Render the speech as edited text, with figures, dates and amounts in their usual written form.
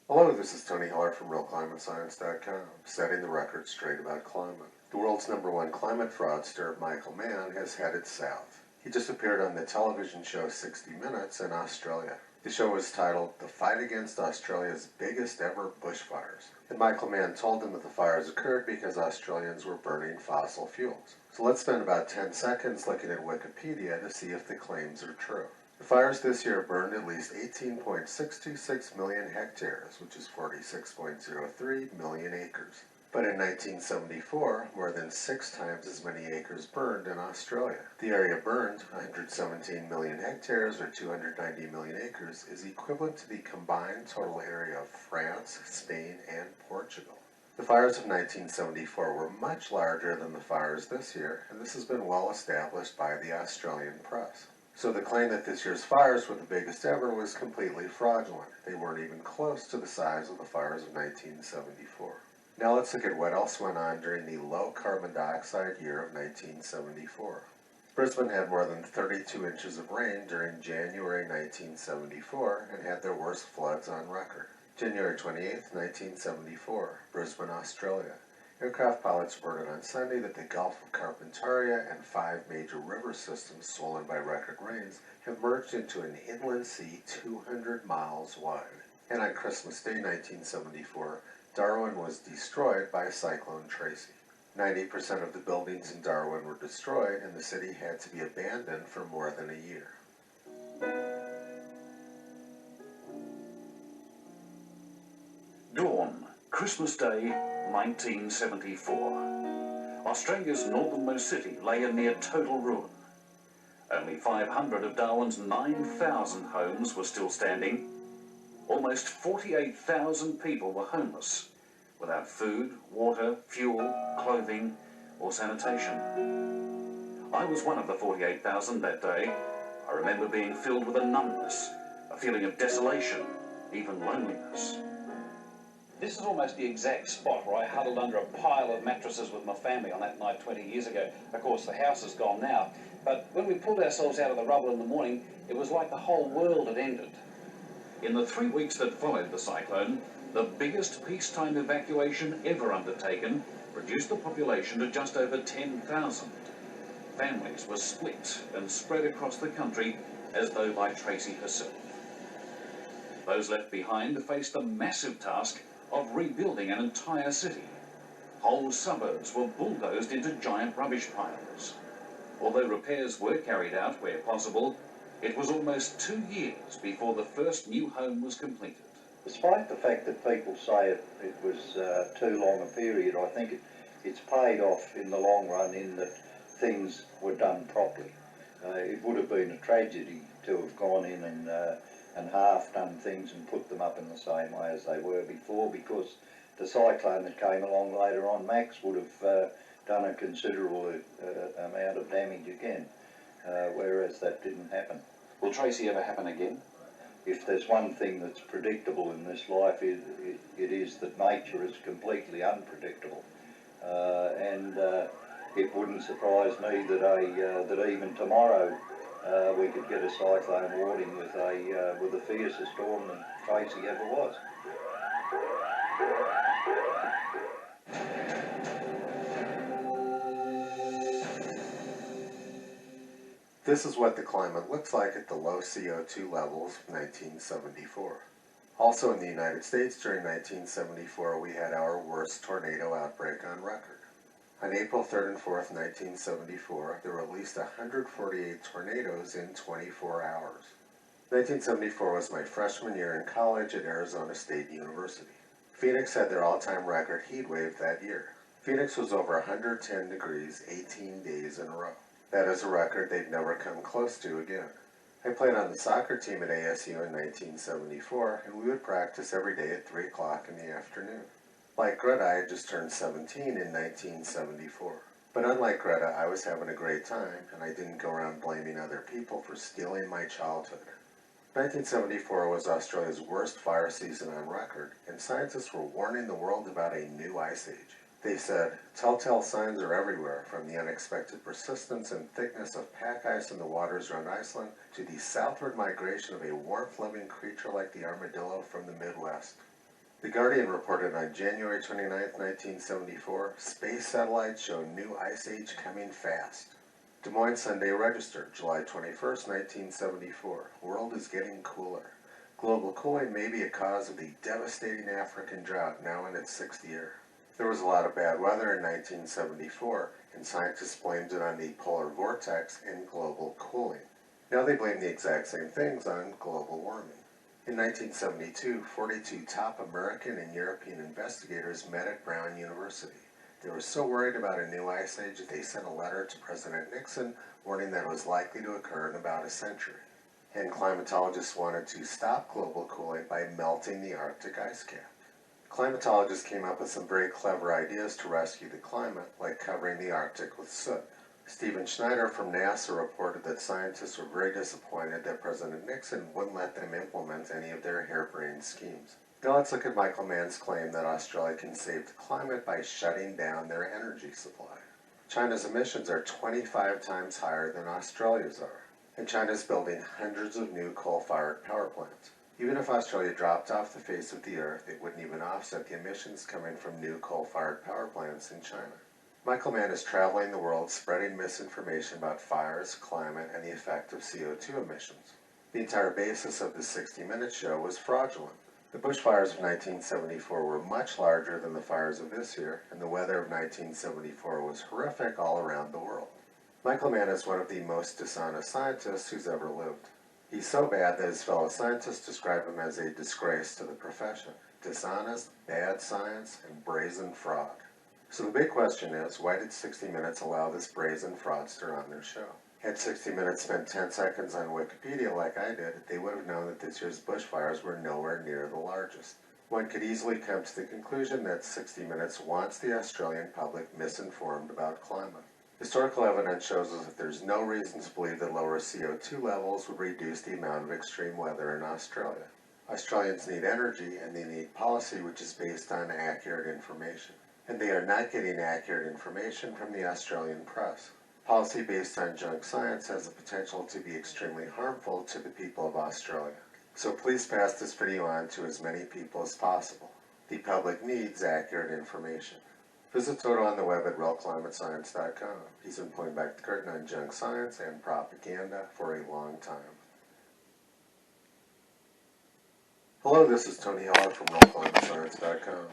Hello, this is Tony Heller from RealClimateScience.com, setting the record straight about climate. The world's #1 climate fraudster, Michael Mann, has headed south. He just appeared on the television show 60 Minutes in Australia. The show was titled "The Fight Against Australia's Biggest Ever Bushfires." And Michael Mann told them that the fires occurred because Australians were burning fossil fuels. So let's spend about 10 seconds looking at Wikipedia to see if the claims are true. The fires this year burned at least 18.626 million hectares, which is 46.03 million acres. But in 1974, more than 6 times as many acres burned in Australia. The area burned, 117 million hectares or 290 million acres, is equivalent to the combined total area of France, Spain, and Portugal. The fires of 1974 were much larger than the fires this year, and this has been well established by the Australian press. So the claim that this year's fires were the biggest ever was completely fraudulent. They weren't even close to the size of the fires of 1974. Now let's look at what else went on during the low carbon dioxide year of 1974. Brisbane had more than 32 inches of rain during January 1974 and had their worst floods on record. January 28, 1974, Brisbane, Australia. Aircraft pilots reported on Sunday that the Gulf of Carpentaria and 5 major river systems swollen by record rains have merged into an inland sea 200 miles wide. And on Christmas Day 1974, Darwin was destroyed by Cyclone Tracy. 90% of the buildings in Darwin were destroyed, and the city had to be abandoned for more than a year. Dawn, Christmas Day, 1974. Australia's northernmost city lay in near total ruin. Only 500 of Darwin's 9,000 homes were still standing. Almost 48,000 people were homeless, without food, water, fuel, clothing, or sanitation. I was one of the 48,000 that day. I remember being filled with a numbness, a feeling of desolation, even loneliness. This is almost the exact spot where I huddled under a pile of mattresses with my family on that night 20 years ago. Of course, the house is gone now, but when we pulled ourselves out of the rubble in the morning, it was like the whole world had ended. In the 3 weeks that followed the cyclone, the biggest peacetime evacuation ever undertaken reduced the population to just over 10,000. Families were split and spread across the country as though by Tracy herself. Those left behind faced the massive task of rebuilding an entire city. Whole suburbs were bulldozed into giant rubbish piles. Although repairs were carried out where possible, it was almost 2 years before the first new home was completed. Despite the fact that people say it was too long a period, I think it's paid off in the long run in that things were done properly. It would have been a tragedy to have gone in and half done things and put them up in the same way as they were before, because the cyclone that came along later on, Max, would have done a considerable amount of damage again, whereas that didn't happen. Will Tracy ever happen again? If there's one thing that's predictable in this life, it is that nature is completely unpredictable, and it wouldn't surprise me that even tomorrow we could get a cyclone warning with a fiercer storm than Tracy ever was. This is what the climate looks like at the low CO2 levels of 1974. Also in the United States during 1974, we had our worst tornado outbreak on record. On April 3rd and 4th, 1974, there were at least 148 tornadoes in 24 hours. 1974 was my freshman year in college at Arizona State University. Phoenix had their all-time record heat wave that year. Phoenix was over 110 degrees 18 days in a row. That is a record they'd never come close to again. I played on the soccer team at ASU in 1974, and we would practice every day at 3 o'clock in the afternoon. Like Greta, I had just turned 17 in 1974. But unlike Greta, I was having a great time, and I didn't go around blaming other people for stealing my childhood. 1974 was Australia's worst fire season on record, and scientists were warning the world about a new ice age. They said, telltale signs are everywhere, from the unexpected persistence and thickness of pack ice in the waters around Iceland to the southward migration of a warmth-loving creature like the armadillo from the Midwest. The Guardian reported on January 29, 1974, space satellites show new ice age coming fast. Des Moines Sunday Register, July 21, 1974, world is getting cooler. Global cooling may be a cause of the devastating African drought now in its sixth year. There was a lot of bad weather in 1974, and scientists blamed it on the polar vortex and global cooling. Now they blame the exact same things on global warming. In 1972, 42 top American and European investigators met at Brown University. They were so worried about a new ice age that they sent a letter to President Nixon warning that it was likely to occur in about a century. And climatologists wanted to stop global cooling by melting the Arctic ice cap. Climatologists came up with some very clever ideas to rescue the climate, like covering the Arctic with soot. Stephen Schneider from NASA reported that scientists were very disappointed that President Nixon wouldn't let them implement any of their harebrained schemes. Now let's look at Michael Mann's claim that Australia can save the climate by shutting down their energy supply. China's emissions are 25 times higher than Australia's are, and China's building hundreds of new coal-fired power plants. Even if Australia dropped off the face of the earth, it wouldn't even offset the emissions coming from new coal-fired power plants in China. Michael Mann is traveling the world spreading misinformation about fires, climate, and the effect of CO2 emissions. The entire basis of the 60 Minutes show was fraudulent. The bushfires of 1974 were much larger than the fires of this year, and the weather of 1974 was horrific all around the world. Michael Mann is one of the most dishonest scientists who's ever lived. He's so bad that his fellow scientists describe him as a disgrace to the profession. Dishonest, bad science, and brazen fraud. So the big question is, why did 60 Minutes allow this brazen fraudster on their show? Had 60 Minutes spent 10 seconds on Wikipedia like I did, they would have known that this year's bushfires were nowhere near the largest. One could easily come to the conclusion that 60 Minutes wants the Australian public misinformed about climate. Historical evidence shows us that there's no reason to believe that lower CO2 levels would reduce the amount of extreme weather in Australia. Australians need energy, and they need policy which is based on accurate information. And they are not getting accurate information from the Australian press. Policy based on junk science has the potential to be extremely harmful to the people of Australia. So please pass this video on to as many people as possible. The public needs accurate information. Visit Toto on the web at realclimatescience.com. He's been pulling back the curtain on junk science and propaganda for a long time. Hello, this is Tony Heller from realclimatescience.com.